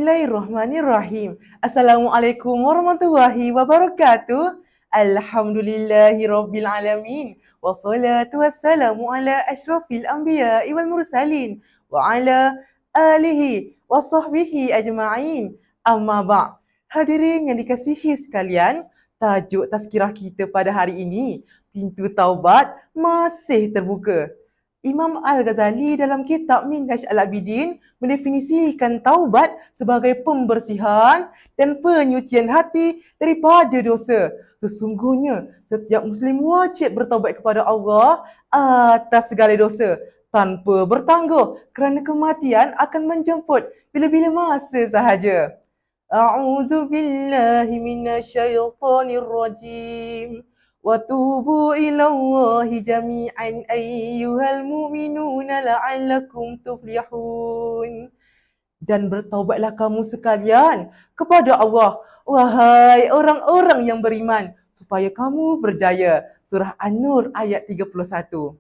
Bismillahirrahmanirrahim. Assalamualaikum warahmatullahi wabarakatuh. Alhamdulillahirabbil alamin. Wassalatu wassalamu ala asyrafil anbiya'i wal mursalin wa ala alihi wa sahbihi ajma'in. Amma ba'. Hadirin yang dikasihi sekalian, tajuk tazkirah kita pada hari ini, pintu taubat masih terbuka. Imam Al-Ghazali dalam kitab Minhaj Al-Abidin mendefinisikan taubat sebagai pembersihan dan penyucian hati daripada dosa. Sesungguhnya setiap Muslim wajib bertaubat kepada Allah atas segala dosa tanpa bertangguh kerana kematian akan menjemput bila-bila masa sahaja. A'udzu billahi minasyaitonir rajim. وَتُوبُوا إِلَى اللَّهِ جَمِيعًا أَيُّهَا الْمُؤْمِنُونَ لَعَلَّكُمْ تُفْلِحُونَ. Dan bertaubatlah kamu sekalian kepada Allah, wahai orang-orang yang beriman, supaya kamu berjaya. Surah An-Nur ayat 31.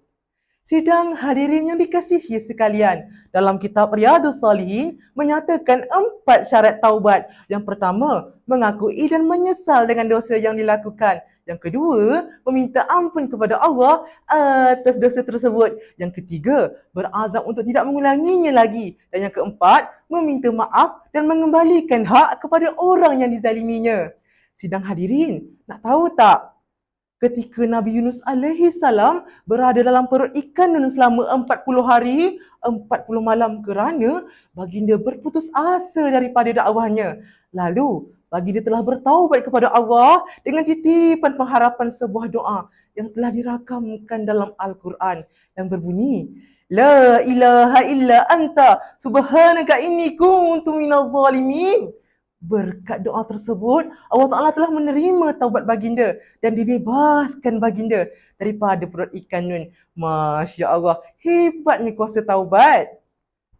Sidang hadirin yang dikasihi sekalian, dalam kitab Riyadhus Shalihin menyatakan 4 syarat taubat. Yang pertama, mengakui dan menyesal dengan dosa yang dilakukan. Yang kedua, meminta ampun kepada Allah atas dosa tersebut. Yang ketiga, berazam untuk tidak mengulanginya lagi. Dan yang keempat, meminta maaf dan mengembalikan hak kepada orang yang dizaliminya. Sidang hadirin, nak tahu tak? Ketika Nabi Yunus alaihi salam berada dalam perut ikan nun selama 40 hari, 40 malam kerana baginda berputus asa daripada dakwahnya. Lalu baginda telah bertaubat kepada Allah dengan titipan pengharapan sebuah doa yang telah dirakamkan dalam Al-Quran yang berbunyi, La ilaha illa anta subhanaka inni kuntu minaz zalimin. Berkat doa tersebut, Allah Ta'ala telah menerima taubat baginda dan dibebaskan baginda daripada perut ikan nun. Masya Allah, hebatnya kuasa taubat.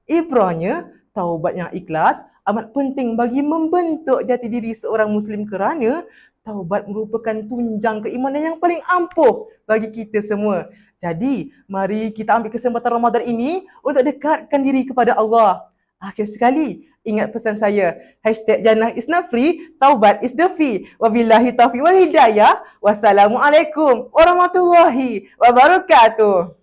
Ibrahnya, taubat yang ikhlas amat penting bagi membentuk jati diri seorang Muslim kerana taubat merupakan tunjang keimanan yang paling ampuh bagi kita semua. Jadi, mari kita ambil kesempatan Ramadan ini untuk dekatkan diri kepada Allah. Akhir sekali, ingat pesan saya, #Jannah is not free, taubat is the fee. Wabillahi taufiq wal hidayah. Wassalamualaikum warahmatullahi wabarakatuh.